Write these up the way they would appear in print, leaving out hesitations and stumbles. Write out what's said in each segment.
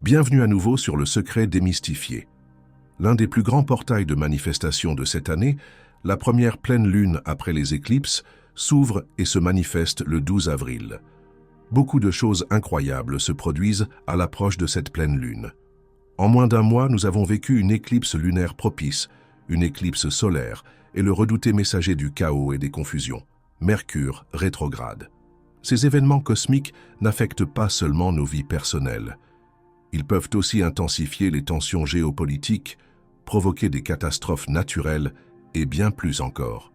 Bienvenue à nouveau sur Le Secret démystifié. L'un des plus grands portails de manifestation de cette année, la première pleine lune après les éclipses, s'ouvre et se manifeste le 12 avril. Beaucoup de choses incroyables se produisent à l'approche de cette pleine lune. En moins d'un mois, nous avons vécu une éclipse lunaire propice, une éclipse solaire et le redouté messager du chaos et des confusions, Mercure rétrograde. Ces événements cosmiques n'affectent pas seulement nos vies personnelles. Ils peuvent aussi intensifier les tensions géopolitiques, provoquer des catastrophes naturelles et bien plus encore.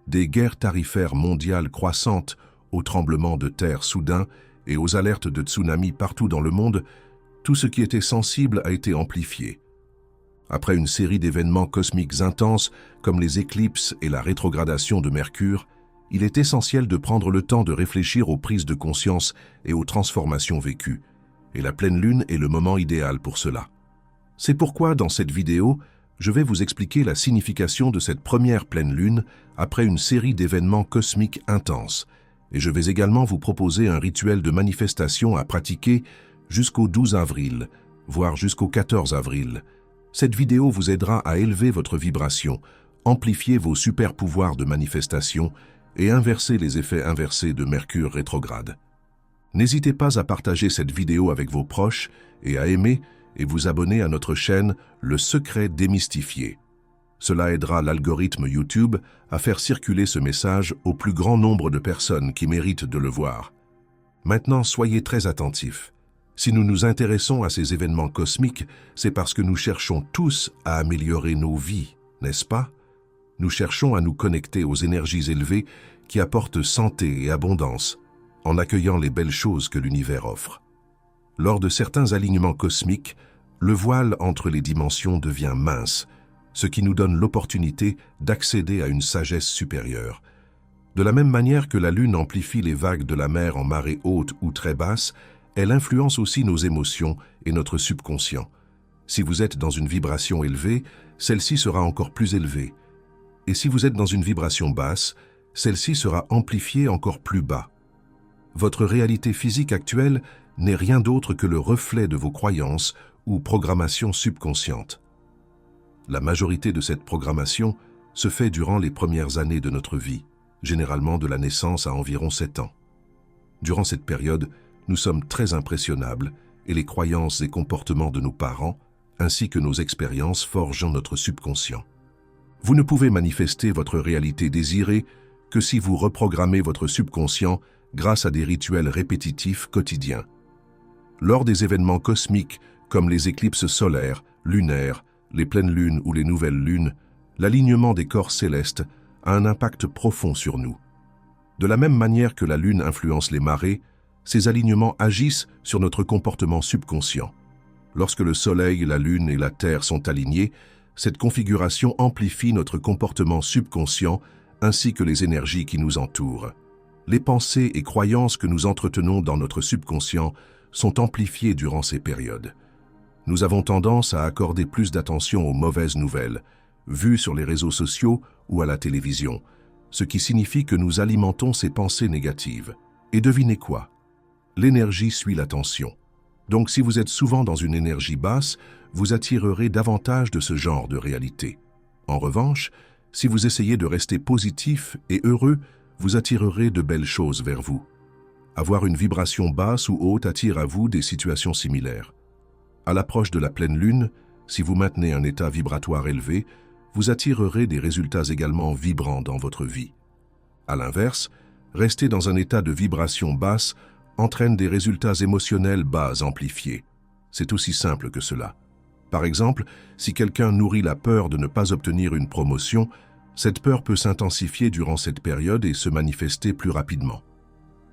Des guerres tarifaires mondiales croissantes, aux tremblements de terre soudains et aux alertes de tsunamis partout dans le monde, tout ce qui était sensible a été amplifié. Après une série d'événements cosmiques intenses comme les éclipses et la rétrogradation de Mercure, il est essentiel de prendre le temps de réfléchir aux prises de conscience et aux transformations vécues, et la pleine lune est le moment idéal pour cela. C'est pourquoi, dans cette vidéo, je vais vous expliquer la signification de cette première pleine lune après une série d'événements cosmiques intenses, et je vais également vous proposer un rituel de manifestation à pratiquer jusqu'au 12 avril, voire jusqu'au 14 avril. Cette vidéo vous aidera à élever votre vibration, amplifier vos super pouvoirs de manifestation et inverser les effets inversés de Mercure rétrograde. N'hésitez pas à partager cette vidéo avec vos proches et à aimer et vous abonner à notre chaîne Le Secret démystifié. Cela aidera l'algorithme YouTube à faire circuler ce message au plus grand nombre de personnes qui méritent de le voir. Maintenant, soyez très attentifs. Si nous nous intéressons à ces événements cosmiques, c'est parce que nous cherchons tous à améliorer nos vies, n'est-ce pas? Nous cherchons à nous connecter aux énergies élevées qui apportent santé et abondance, en accueillant les belles choses que l'univers offre. Lors de certains alignements cosmiques, le voile entre les dimensions devient mince, ce qui nous donne l'opportunité d'accéder à une sagesse supérieure. De la même manière que la Lune amplifie les vagues de la mer en marée haute ou très basse, elle influence aussi nos émotions et notre subconscient. Si vous êtes dans une vibration élevée, celle-ci sera encore plus élevée. Et si vous êtes dans une vibration basse, celle-ci sera amplifiée encore plus bas. Votre réalité physique actuelle n'est rien d'autre que le reflet de vos croyances ou programmations subconscientes. La majorité de cette programmation se fait durant les premières années de notre vie, généralement de la naissance à environ 7 ans. Durant cette période, nous sommes très impressionnables et les croyances et comportements de nos parents, ainsi que nos expériences forgent notre subconscient. Vous ne pouvez manifester votre réalité désirée que si vous reprogrammez votre subconscient grâce à des rituels répétitifs quotidiens. Lors des événements cosmiques comme les éclipses solaires, lunaires, les pleines lunes ou les nouvelles lunes, l'alignement des corps célestes a un impact profond sur nous. De la même manière que la Lune influence les marées, ces alignements agissent sur notre comportement subconscient. Lorsque le Soleil, la Lune et la Terre sont alignés, cette configuration amplifie notre comportement subconscient ainsi que les énergies qui nous entourent. Les pensées et croyances que nous entretenons dans notre subconscient sont amplifiées durant ces périodes. Nous avons tendance à accorder plus d'attention aux mauvaises nouvelles, vues sur les réseaux sociaux ou à la télévision, ce qui signifie que nous alimentons ces pensées négatives. Et devinez quoi? L'énergie suit l'attention. Donc si vous êtes souvent dans une énergie basse, vous attirerez davantage de ce genre de réalité. En revanche, si vous essayez de rester positif et heureux, vous attirerez de belles choses vers vous. Avoir une vibration basse ou haute attire à vous des situations similaires. À l'approche de la pleine lune, si vous maintenez un état vibratoire élevé, vous attirerez des résultats également vibrants dans votre vie. À l'inverse, rester dans un état de vibration basse entraîne des résultats émotionnels bas amplifiés. C'est aussi simple que cela. Par exemple, si quelqu'un nourrit la peur de ne pas obtenir une promotion, cette peur peut s'intensifier durant cette période et se manifester plus rapidement.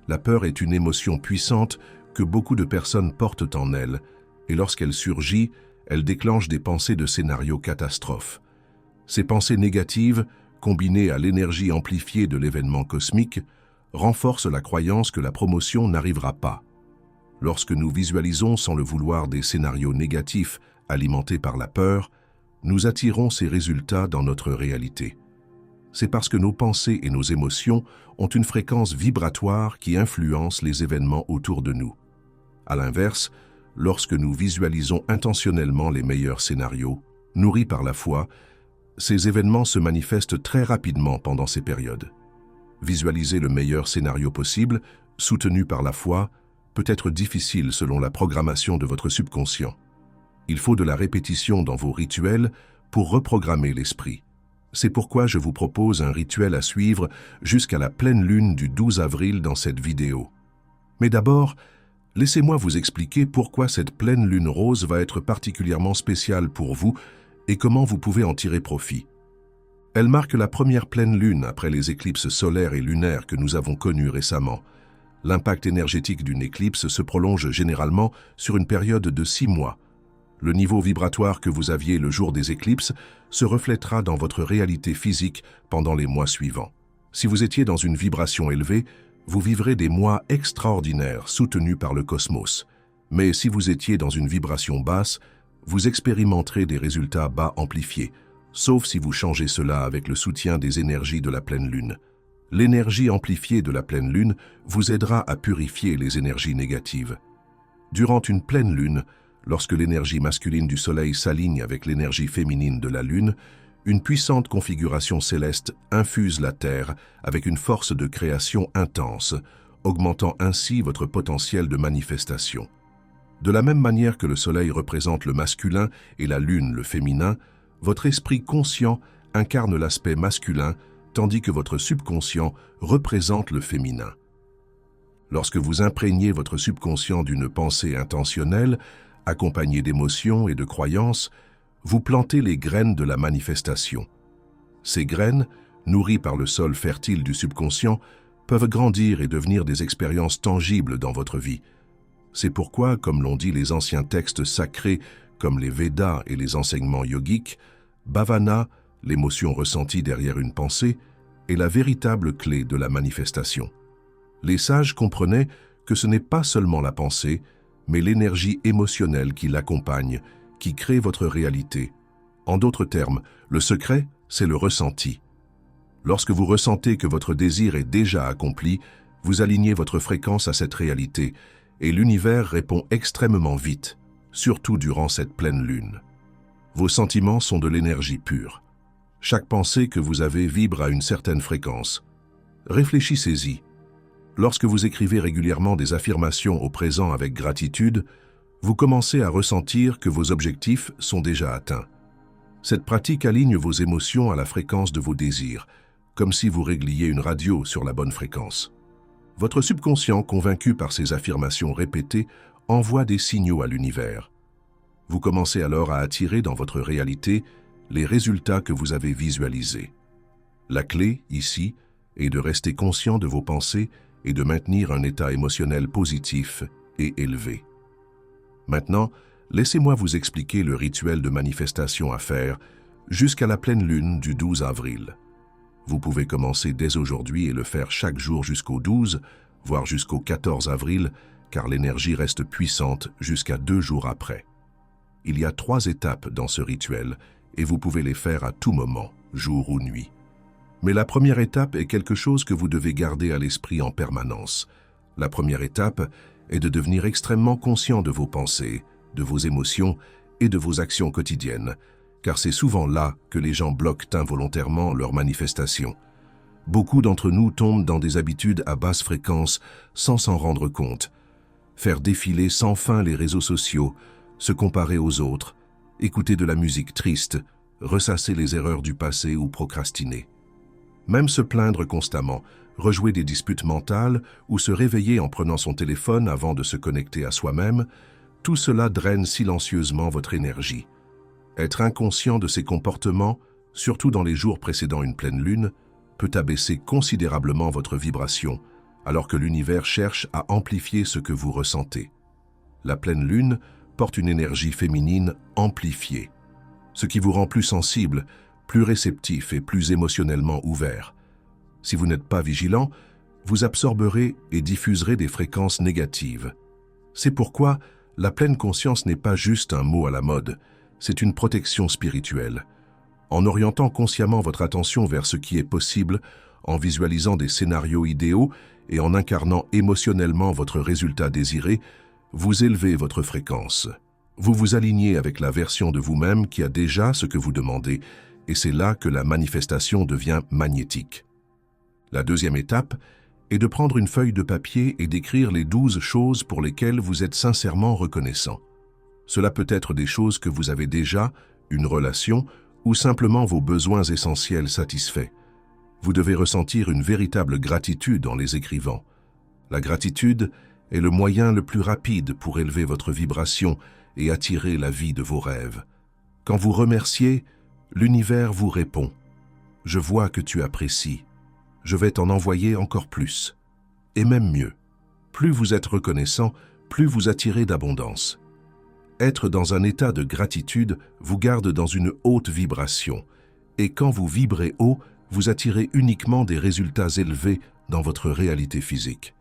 La peur est une émotion puissante que beaucoup de personnes portent en elles, et lorsqu'elle surgit, elle déclenche des pensées de scénarios catastrophes. Ces pensées négatives, combinées à l'énergie amplifiée de l'événement cosmique, renforcent la croyance que la promotion n'arrivera pas. Lorsque nous visualisons sans le vouloir des scénarios négatifs alimentés par la peur, nous attirons ces résultats dans notre réalité. C'est parce que nos pensées et nos émotions ont une fréquence vibratoire qui influence les événements autour de nous. À l'inverse, lorsque nous visualisons intentionnellement les meilleurs scénarios, nourris par la foi, ces événements se manifestent très rapidement pendant ces périodes. Visualiser le meilleur scénario possible, soutenu par la foi, peut être difficile selon la programmation de votre subconscient. Il faut de la répétition dans vos rituels pour reprogrammer l'esprit. C'est pourquoi je vous propose un rituel à suivre jusqu'à la pleine lune du 12 avril dans cette vidéo. Mais d'abord, laissez-moi vous expliquer pourquoi cette pleine lune rose va être particulièrement spéciale pour vous et comment vous pouvez en tirer profit. Elle marque la première pleine lune après les éclipses solaires et lunaires que nous avons connues récemment. L'impact énergétique d'une éclipse se prolonge généralement sur une période de 6 mois. Le niveau vibratoire que vous aviez le jour des éclipses se reflètera dans votre réalité physique pendant les mois suivants. Si vous étiez dans une vibration élevée, vous vivrez des mois extraordinaires soutenus par le cosmos. Mais si vous étiez dans une vibration basse, vous expérimenterez des résultats bas amplifiés, sauf si vous changez cela avec le soutien des énergies de la pleine lune. L'énergie amplifiée de la pleine lune vous aidera à purifier les énergies négatives. Durant une pleine lune, lorsque l'énergie masculine du Soleil s'aligne avec l'énergie féminine de la Lune, une puissante configuration céleste infuse la Terre avec une force de création intense, augmentant ainsi votre potentiel de manifestation. De la même manière que le Soleil représente le masculin et la Lune le féminin, votre esprit conscient incarne l'aspect masculin, tandis que votre subconscient représente le féminin. Lorsque vous imprégnez votre subconscient d'une pensée intentionnelle, accompagnée d'émotions et de croyances, vous plantez les graines de la manifestation. Ces graines, nourries par le sol fertile du subconscient, peuvent grandir et devenir des expériences tangibles dans votre vie. C'est pourquoi, comme l'ont dit les anciens textes sacrés comme les Védas et les enseignements yogiques, Bhavana, l'émotion ressentie derrière une pensée, est la véritable clé de la manifestation. Les sages comprenaient que ce n'est pas seulement la pensée, mais l'énergie émotionnelle qui l'accompagne, qui crée votre réalité. En d'autres termes, le secret, c'est le ressenti. Lorsque vous ressentez que votre désir est déjà accompli, vous alignez votre fréquence à cette réalité, et l'univers répond extrêmement vite, surtout durant cette pleine lune. Vos sentiments sont de l'énergie pure. Chaque pensée que vous avez vibre à une certaine fréquence. Réfléchissez-y. Lorsque vous écrivez régulièrement des affirmations au présent avec gratitude, vous commencez à ressentir que vos objectifs sont déjà atteints. Cette pratique aligne vos émotions à la fréquence de vos désirs, comme si vous régliez une radio sur la bonne fréquence. Votre subconscient, convaincu par ces affirmations répétées, envoie des signaux à l'univers. Vous commencez alors à attirer dans votre réalité les résultats que vous avez visualisés. La clé, ici, est de rester conscient de vos pensées et de maintenir un état émotionnel positif et élevé. Maintenant, laissez-moi vous expliquer le rituel de manifestation à faire jusqu'à la pleine lune du 12 avril. Vous pouvez commencer dès aujourd'hui et le faire chaque jour jusqu'au 12, voire jusqu'au 14 avril, car l'énergie reste puissante jusqu'à 2 jours après. Il y a 3 étapes dans ce rituel et vous pouvez les faire à tout moment, jour ou nuit. Mais la première étape est quelque chose que vous devez garder à l'esprit en permanence. La première étape est de devenir extrêmement conscient de vos pensées, de vos émotions et de vos actions quotidiennes, car c'est souvent là que les gens bloquent involontairement leurs manifestations. Beaucoup d'entre nous tombent dans des habitudes à basse fréquence sans s'en rendre compte. Faire défiler sans fin les réseaux sociaux, se comparer aux autres, écouter de la musique triste, ressasser les erreurs du passé ou procrastiner. Même se plaindre constamment, rejouer des disputes mentales ou se réveiller en prenant son téléphone avant de se connecter à soi-même, tout cela draine silencieusement votre énergie. Être inconscient de ces comportements, surtout dans les jours précédant une pleine lune, peut abaisser considérablement votre vibration, alors que l'univers cherche à amplifier ce que vous ressentez. La pleine lune porte une énergie féminine amplifiée, ce qui vous rend plus sensible, plus réceptif et plus émotionnellement ouvert. Si vous n'êtes pas vigilant, vous absorberez et diffuserez des fréquences négatives. C'est pourquoi la pleine conscience n'est pas juste un mot à la mode, c'est une protection spirituelle. En orientant consciemment votre attention vers ce qui est possible, en visualisant des scénarios idéaux et en incarnant émotionnellement votre résultat désiré, Vous élevez votre fréquence. Vous vous alignez avec la version de vous-même qui a déjà ce que vous demandez, et c'est là que la manifestation devient magnétique. La deuxième étape est de prendre une feuille de papier et d'écrire les 12 choses pour lesquelles vous êtes sincèrement reconnaissant. Cela peut être des choses que vous avez déjà, une relation, ou simplement vos besoins essentiels satisfaits. Vous devez ressentir une véritable gratitude en les écrivant. La gratitude est le moyen le plus rapide pour élever votre vibration et attirer la vie de vos rêves. Quand vous remerciez, l'univers vous répond. Je vois que tu apprécies. Je vais t'en envoyer encore plus. Et même mieux. Plus vous êtes reconnaissant, plus vous attirez d'abondance. Être dans un état de gratitude vous garde dans une haute vibration. Et quand vous vibrez haut, vous attirez uniquement des résultats élevés dans votre réalité physique.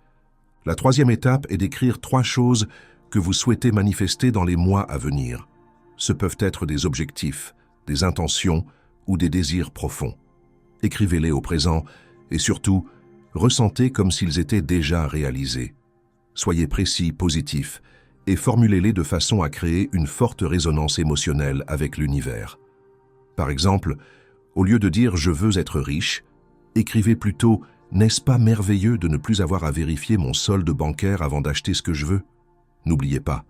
La troisième étape est d'écrire 3 choses que vous souhaitez manifester dans les mois à venir. Ce peuvent être des objectifs, des intentions ou des désirs profonds. Écrivez-les au présent et surtout, ressentez comme s'ils étaient déjà réalisés. Soyez précis, positif et formulez-les de façon à créer une forte résonance émotionnelle avec l'univers. Par exemple, au lieu de dire « je veux être riche », écrivez plutôt « n'est-ce pas merveilleux de ne plus avoir à vérifier mon solde bancaire avant d'acheter ce que je veux ?» N'oubliez pas,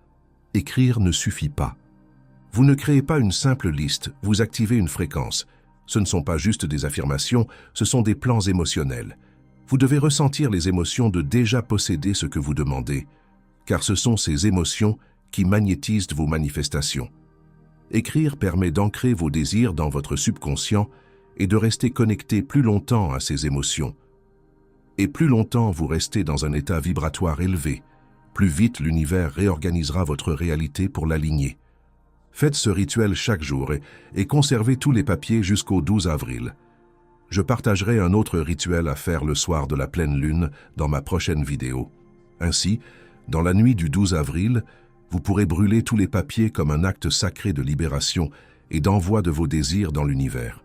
écrire ne suffit pas. Vous ne créez pas une simple liste, vous activez une fréquence. Ce ne sont pas juste des affirmations, ce sont des plans émotionnels. Vous devez ressentir les émotions de déjà posséder ce que vous demandez, car ce sont ces émotions qui magnétisent vos manifestations. Écrire permet d'ancrer vos désirs dans votre subconscient et de rester connecté plus longtemps à ces émotions. Et plus longtemps vous restez dans un état vibratoire élevé, plus vite l'univers réorganisera votre réalité pour l'aligner. Faites ce rituel chaque jour et conservez tous les papiers jusqu'au 12 avril. Je partagerai un autre rituel à faire le soir de la pleine lune dans ma prochaine vidéo. Ainsi, dans la nuit du 12 avril, vous pourrez brûler tous les papiers comme un acte sacré de libération et d'envoi de vos désirs dans l'univers.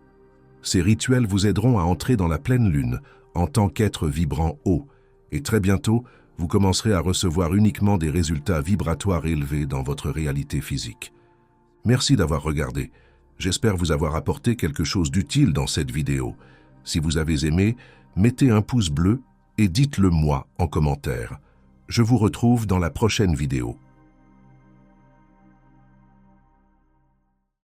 Ces rituels vous aideront à entrer dans la pleine lune en tant qu'être vibrant haut, et très bientôt, vous commencerez à recevoir uniquement des résultats vibratoires élevés dans votre réalité physique. Merci d'avoir regardé. J'espère vous avoir apporté quelque chose d'utile dans cette vidéo. Si vous avez aimé, mettez un pouce bleu et dites-le moi en commentaire. Je vous retrouve dans la prochaine vidéo.